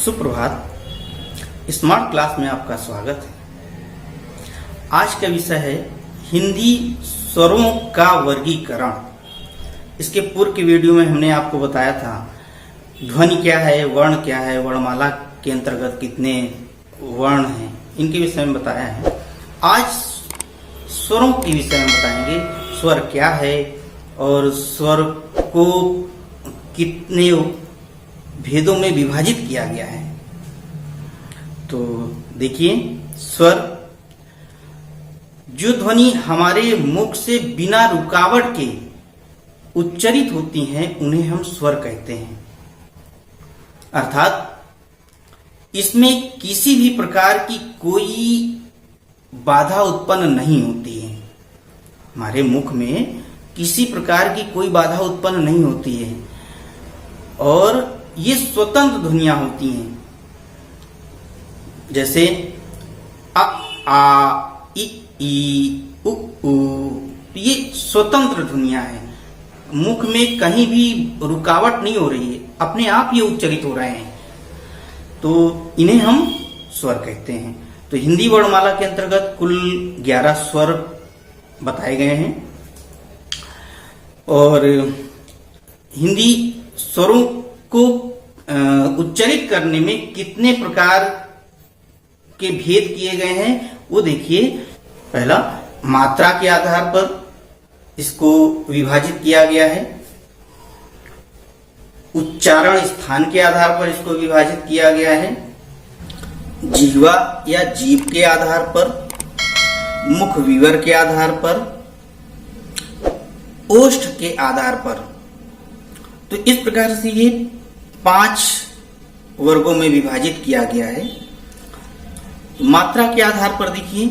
सुप्रभात। Smart class में आपका स्वागत है। आज का विषय है हिंदी स्वरों का वर्गीकरण। इसके पूर्व की वीडियो में हमने आपको बताया था ध्वनि क्या है, वर्ण क्या है, वर्णमाला के अंतर्गत कितने वर्ण हैं, इनके विषय में बताया है। आज स्वरों के विषय में बताएंगे स्वर क्या है और स्वर को कितने भेदों में विभाजित किया गया है। तो देखिए, स्वर जो ध्वनि हमारे मुख से बिना रुकावट के उच्चारित होती हैं उन्हें हम स्वर कहते हैं। अर्थात इसमें किसी भी प्रकार की कोई बाधा उत्पन्न नहीं होती है। हमारे मुख में किसी प्रकार की कोई बाधा उत्पन्न नहीं होती है और ये स्वतंत्र ध्वनियां होती हैं। जैसे अ, आ, इ, ई, उ, ये स्वतंत्र ध्वनियां हैं। मुख में कहीं भी रुकावट नहीं हो रही है, अपने आप ये उच्चारित हो रहे हैं, तो इन्हें हम स्वर कहते हैं। तो हिंदी वर्णमाला के अंतर्गत कुल 11 स्वर बताए गए हैं और हिंदी स्वरों को उच्चारित करने में कितने प्रकार के भेद किए गए हैं वो देखिए। पहला, मात्रा के आधार पर इसको विभाजित किया गया है। उच्चारण स्थान के आधार पर इसको विभाजित किया गया है। जिह्वा या जीभ के आधार पर, मुख विवर के आधार पर, ओष्ठ के आधार पर। तो इस प्रकार से ये 5 वर्गों में विभाजित किया गया है। मात्रा के आधार पर देखिए,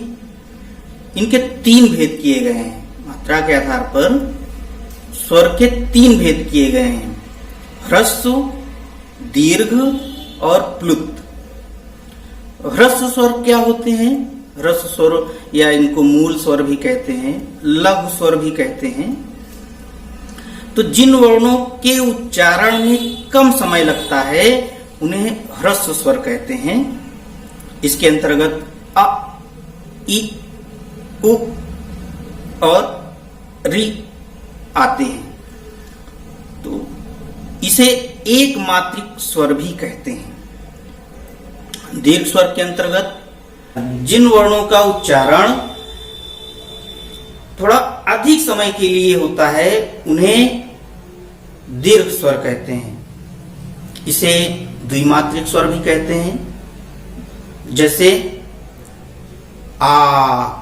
इनके 3 भेद किए गए हैं। मात्रा के आधार पर स्वर के 3 भेद किए गए हैं, ह्रस्व, दीर्घ और प्लुत। ह्रस्व स्वर क्या होते हैं? ह्रस्व स्वर या इनको मूल स्वर भी कहते हैं, लघु स्वर भी कहते हैं। तो जिन वर्णों के उच्चारण में कम समय लगता है उन्हें ह्रस्व स्वर कहते हैं। इसके अंतर्गत अ, इ, उ और रि आते हैं। तो इसे एक मात्रिक स्वर भी कहते हैं। दीर्घ स्वर के अंतर्गत जिन वर्णों का उच्चारण थोड़ा अधिक समय के लिए होता है उन्हें दीर्घ स्वर कहते हैं। इसे द्विमात्रिक स्वर भी कहते हैं। जैसे आ,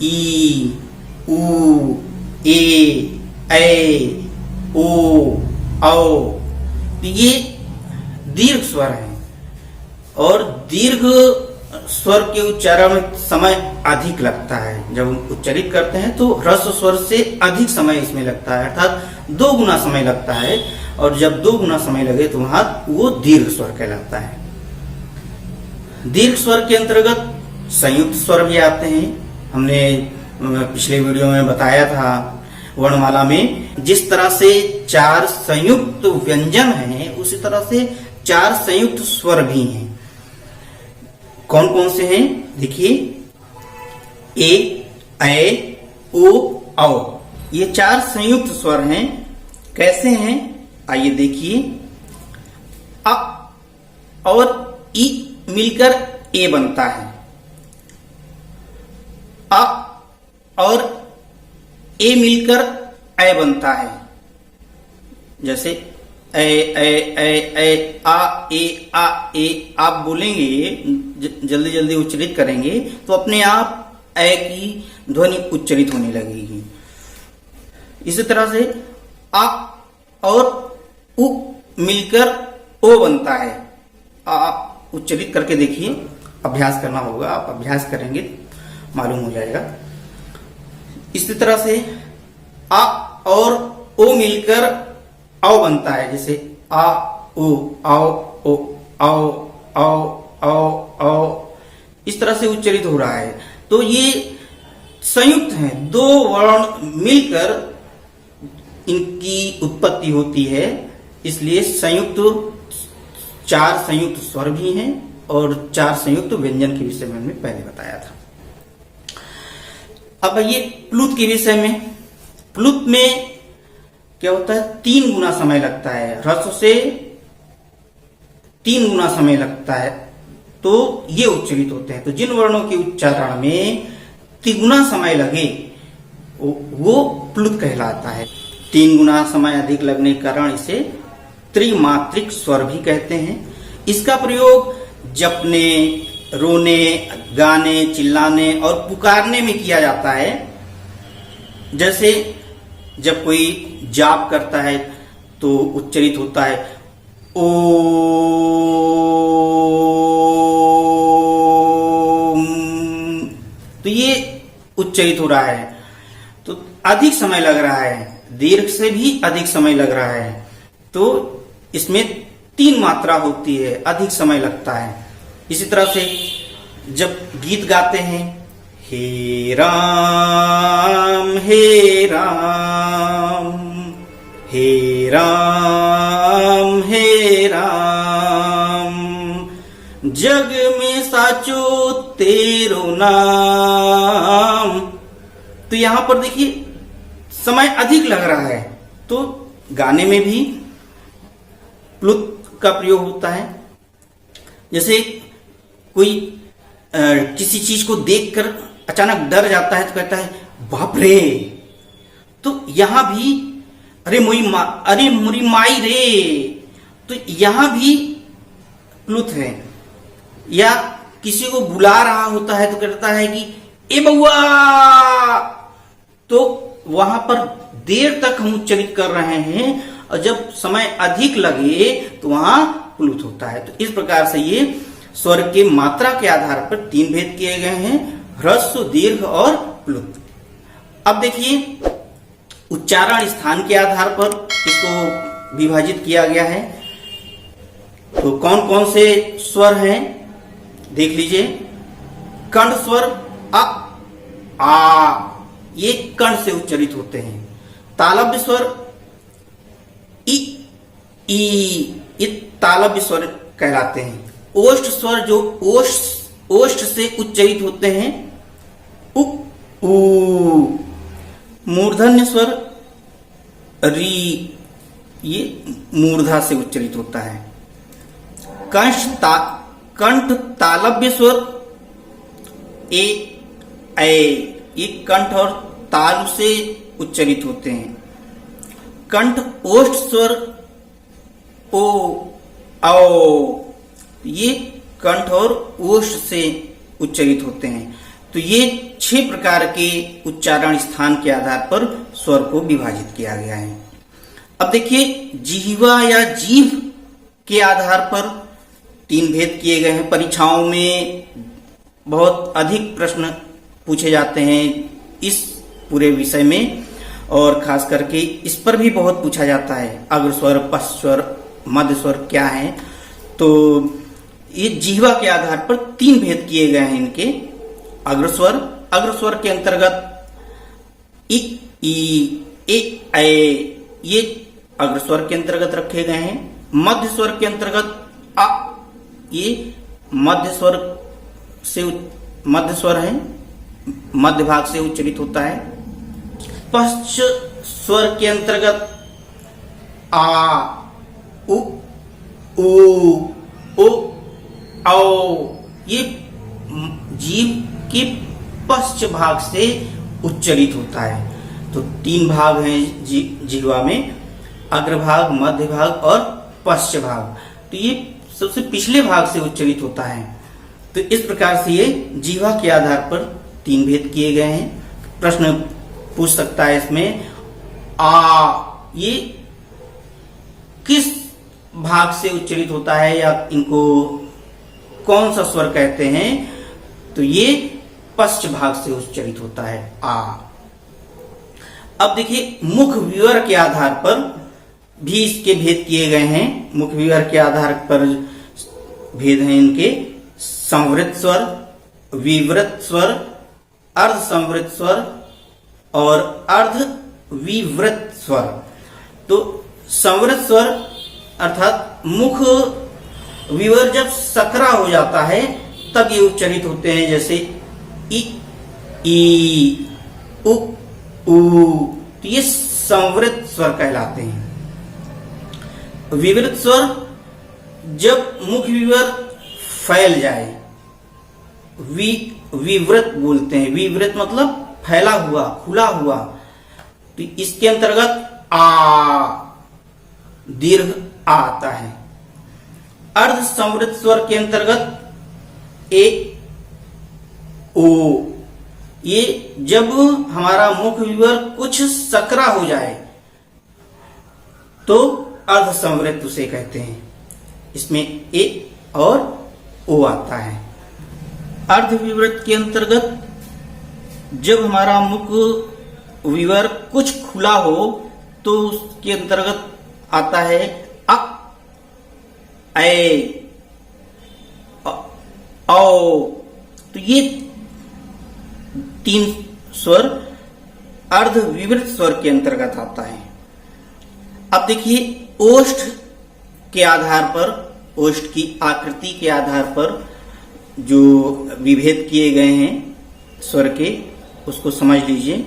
ई, उ, ए, ओ, औ। तो ये दीर्घ स्वर है और दीर्घ स्वर के उच्चारण में समय अधिक लगता है। जब उच्चारित करते हैं तो ह्रस्व स्वर से अधिक समय इसमें लगता है, अर्थात 2 गुना समय लगता है। और जब 2 गुना समय लगे तो वहां वो दीर्घ स्वर कहलाता है। दीर्घ स्वर के अंतर्गत संयुक्त स्वर भी आते हैं। हमने पिछले वीडियो में बताया था वर्णमाला में जिस तरह से 4 संयुक्त व्यंजन हैं उसी तरह से 4 संयुक्त स्वर भी हैं। कौन कौन से हैं देखिए, ए, ओ, औ। ये 4 संयुक्त स्वर हैं। कैसे हैं आइए देखिए। अ और ई मिलकर ए बनता है। अ और ए मिलकर ए बनता है। जैसे ए, आ, ए। आप बोलेंगे, जल्दी जल्दी उच्चारित करेंगे तो अपने आप ए की ध्वनि उच्चारित होने लगेगी। इसी तरह से आ और उ मिलकर ओ बनता है। आ उच्चारित करके देखिए, अभ्यास करना होगा, आप अभ्यास करेंगे मालूम हो जाएगा। इसी तरह से आ और ओ मिलकर औ बनता है। जैसे आ, ओ, आओ, ओ, आओ, आओ, आओ, आओ। इस तरह से उच्चारित हो रहा है। तो ये संयुक्त हैं, 2 वर्ण मिलकर इनकी उत्पत्ति होती है, इसलिए संयुक्त 4 संयुक्त स्वर भी हैं और 4 संयुक्त व्यंजन के विषय में हमने पहले बताया था। अब ये प्लुत के विषय में, प्लुत में क्या होता है, 3 गुना समय लगता है, ह्रस्व से 3 गुना समय लगता है तो ये उच्चारित होते हैं। तो जिन वर्णों के उच्चारण में तिगुना समय लगे वो प्लुत कहलाता है। 3 गुना समय अधिक लगने के कारण इसे त्रिमात्रिक स्वर भी कहते हैं। इसका प्रयोग जपने, रोने, गाने, चिल्लाने और पुकारने में किया जाता है। जैसे जब कोई जाप करता है तो उच्चारित होता है ओम, तो ये उच्चारित हो रहा है, तो अधिक समय लग रहा है, दीर्घ से भी अधिक समय लग रहा है, तो इसमें 3 मात्रा होती है, अधिक समय लगता है। इसी तरह से जब गीत गाते हैं, हे राम हे राम, हे राम हे राम, जग में साचो तेरो नाम, तो यहां पर देखिए समय अधिक लग रहा है, तो गाने में भी प्लुत का प्रयोग होता है। जैसे कोई किसी चीज को देखकर अचानक डर जाता है तो कहता है बाप रे, तो यहां भी अरे मुरी माई रे, तो यहां भी प्लुत है। या किसी को बुला रहा होता है तो कहता है कि ए बउआ, तो वहां पर देर तक हम उच्चारित कर रहे हैं और जब समय अधिक लगे तो वहां प्लुत होता है। तो इस प्रकार से ये स्वर के मात्रा के आधार पर 3 भेद किए गए हैं, ह्रस्व, दीर्घ और प्लुत। अब देखिए उच्चारण स्थान के आधार पर इसको विभाजित किया गया है। तो कौन कौन से स्वर हैं देख लीजिए। कंठ स्वर अ, आ, ये कंठ से उच्चारित होते हैं। तालव्य स्वर इ, ई, ये तालव्य स्वर कहलाते हैं। ओष्ठ स्वर जो ओष्ठ से उच्चारित होते हैं, उ, ऊ। मूर्धन्य स्वर री, ये मूर्धा से उच्चारित होता है। कंठ तालव्य स्वर ए, ऐ, ये कंठ और तालु से उच्चारित होते हैं। कंठ ओष्ठ स्वर ओ, औ, ये कंठ और ओष्ठ से उच्चारित होते हैं। तो ये 6 प्रकार के उच्चारण स्थान के आधार पर स्वर को विभाजित किया गया है। अब देखिए जिह्वा या जीभ के आधार पर 3 भेद किए गए हैं। परीक्षाओं में बहुत अधिक प्रश्न पूछे जाते हैं इस पूरे विषय में, और खास करके इस पर भी बहुत पूछा जाता है अग्रस्वर, पश्चस्वर, मध्य स्वर क्या है। तो ये जिह्वा के आधार पर 3 भेद किए गए हैं इनके। अग्रस्वर के अंतर्गत इ, ई, ए, ऐ, ये अग्रस्वर के अंतर्गत रखे गए हैं। मध्य स्वर के अंतर्गत अ, ये मध्य स्वर है, मध्य भाग से उच्चारित होता है। पश्च स्वर के अंतर्गत आ, उ, ओ, औ, ये जीभ के पश्च भाग से उच्चारित होता है। तो 3 भाग हैं जिह्वा में, अग्रभाग, मध्य भाग और पश्च भाग। तो ये सबसे पिछले भाग से उच्चारित होता है। तो इस प्रकार से ये जिह्वा के आधार पर 3 भेद किए गए हैं। प्रश्न पूछ सकता है इसमें, आ, ये किस भाग से उच्चारित होता है या इनको कौन सा स्वर कहते हैं? तो ये पश्च भाग से उच्चारित होता है, आ। अब देखिए मुख विवर के आधार पर भी इसके भेद किए गए हैं। मुख विवर के आधार पर भेद हैं इनके संवृत स्वर, विवृत स्वर, अर्ध संवृत स्वर और अर्ध विवृत स्वर। तो संवृत स्वर अर्थात मुख विवर जब सकरा हो जाता है तब ये उच्चारित होते हैं, जैसे इ, ई, उ, ऊ। तो ये संवृत स्वर कहलाते हैं। विवृत स्वर जब मुख विवर फैल जाए, विवृत बोलते हैं। विवृत मतलब फैला हुआ, खुला हुआ। तो इसके अंतर्गत आ, दीर्घ आ आता है। अर्ध संवृत स्वर के अंतर्गत ए, ओ। ये जब हमारा मुख विवर कुछ सकरा हो जाए तो अर्ध संवृत उसे कहते हैं। इसमें ए और ओ आता है। अर्ध विवृत के अंतर्गत जब हमारा मुख विवर कुछ खुला हो तो उसके अंतर्गत आता है अ, ए, औ। तो ये 3 स्वर अर्ध विवृत स्वर के अंतर्गत आता है। अब देखिए, ओष्ठ के आधार पर, ओष्ठ की आकृति के आधार पर जो विभेद किए गए हैं स्वर के, उसको समझ लीजिए।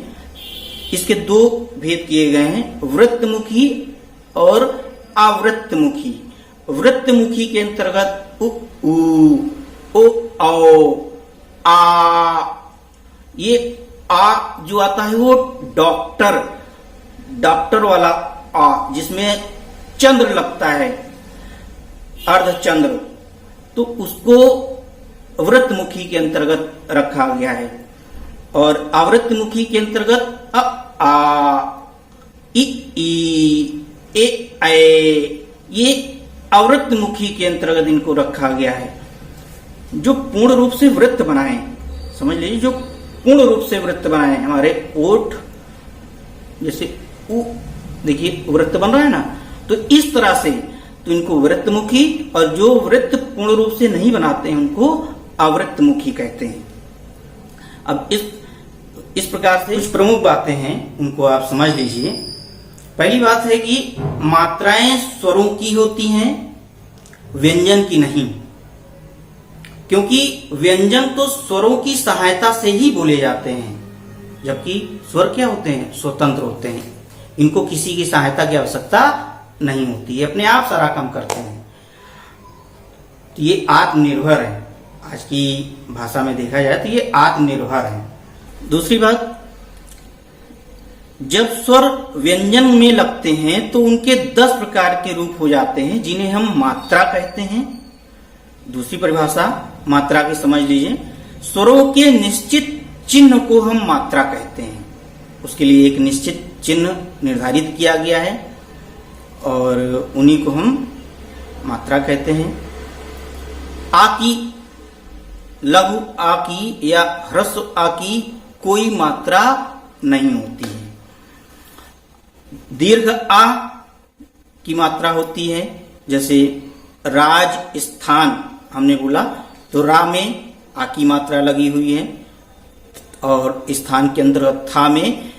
इसके 2 भेद किए गए हैं, वृत्तमुखी और आवृत्तमुखी। वृत्तमुखी के अंतर्गत उ, ऊ, ओ, औ, आ। ये आ जो आता है वो डॉक्टर वाला आ, जिसमें चंद्र लगता है, अर्धचंद्र, तो उसको वृत्तमुखी के अंतर्गत रखा गया है। और आवृत्तमुखी के अंतर्गत अ, आ, इ, ई, ए, ऐ। ये आवृत्तमुखी के अंतर्गत इनको रखा गया है। जो पूर्ण रूप से वृत्त बनाए, समझ लीजिए, जो पूर्ण रूप से वृत्त बनाए, हमारे ओठ जैसे उ, देखिए वृत्त बन रहा है ना, तो इस तरह से तो इनको वृत्तमुखी, और जो वृत्त पूर्ण रूप से नहीं बनाते हैं उनको आवृत्तमुखी कहते हैं। अब इस प्रकार से कुछ प्रमुख बातें हैं, उनको आप समझ लीजिए। पहली बात है कि मात्राएं स्वरों की होती हैं, व्यंजन की नहीं। क्योंकि व्यंजन तो स्वरों की सहायता से ही बोले जाते हैं, जबकि स्वर क्या होते हैं, स्वतंत्र होते हैं। इनको किसी की सहायता की आवश्यकता नहीं होती है, अपने आप सारा काम करते हैं। तो ये आत्मनिर्भर है। आज की भाषा में देखा जाए तो ये आत्मनिर्भर है। दूसरी बात, जब स्वर व्यंजन में लगते हैं तो उनके 10 प्रकार के रूप हो जाते हैं, जिन्हें हम मात्रा कहते हैं। दूसरी परिभाषा मात्रा की समझ लीजिए, स्वरों के निश्चित चिन्ह को हम मात्रा कहते हैं। उसके लिए एक निश्चित चिन्ह निर्धारित किया गया है और उन्हीं को हम मात्रा कहते हैं। आ की, लघु आ की या ह्रस्व आ की कोई मात्रा नहीं होती है। दीर्घ आ की मात्रा होती है, जैसे राज स्थान हमने बोला तो रा में आ की मात्रा लगी हुई है, और स्थान के अंदर था में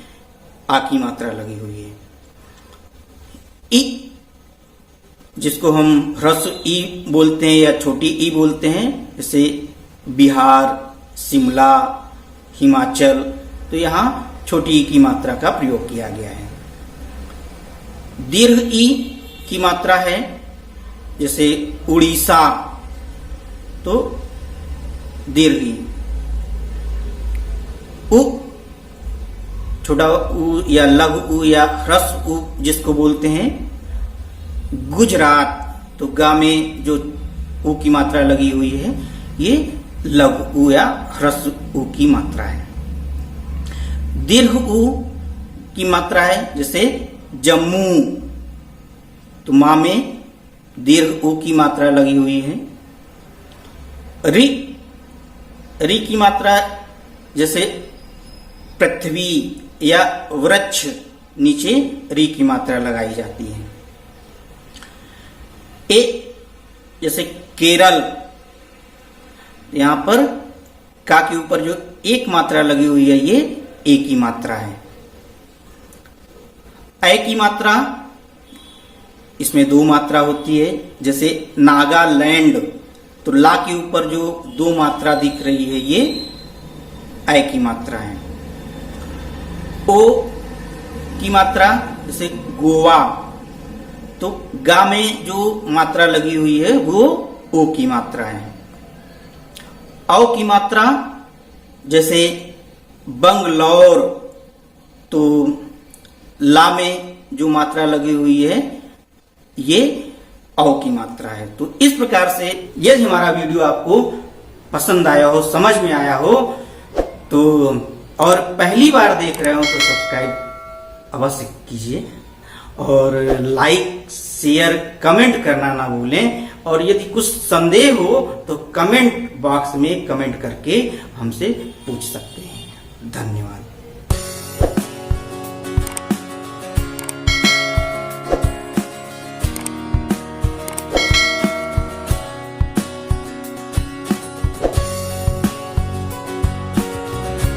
आ की मात्रा लगी हुई है। ई, जिसको हम ह्रस्व ई बोलते हैं या छोटी ई बोलते हैं, जैसे बिहार, शिमला, हिमाचल, तो यहाँ छोटी ई की मात्रा का प्रयोग किया गया है। दीर्घ ई की मात्रा है, जैसे उड़ीसा, तो दीर्घ ई। उ, छोटा उ या लघु उ या ह्रस्व उ जिसको बोलते हैं, गुजरात, तो गा में जो उ की मात्रा लगी हुई है ये लघु उ या ह्रस्व उ की मात्रा है। दीर्घ उ की मात्रा है, जैसे जम्मू, तो मां में दीर्घ उ की मात्रा लगी हुई है। री की मात्रा, जैसे पृथ्वी या वृक्ष, नीचे री की मात्रा लगाई जाती है। ए, जैसे केरल, यहां पर का के ऊपर जो एक मात्रा लगी हुई है ये ए की मात्रा है। ऐ की मात्रा, इसमें दो मात्रा होती है। जैसे नागालैंड, तो ला के ऊपर जो दो मात्रा दिख रही है ये ऐ की मात्रा है। ओ की मात्रा जैसे गोवा, तो गा में जो मात्रा लगी हुई है वो ओ की मात्रा है। औ की मात्रा जैसे बंगलौर, तो ला में जो मात्रा लगी हुई है ये औ की मात्रा है। तो इस प्रकार से यदि हमारा वीडियो आपको पसंद आया हो, समझ में आया हो, तो और पहली बार देख रहे हो तो सब्सक्राइब अवश्य कीजिए और लाइक शेयर कमेंट करना ना भूलें। और यदि कुछ संदेह हो तो कमेंट बॉक्स में कमेंट करके हमसे पूछ सकते हैं। धन्यवाद।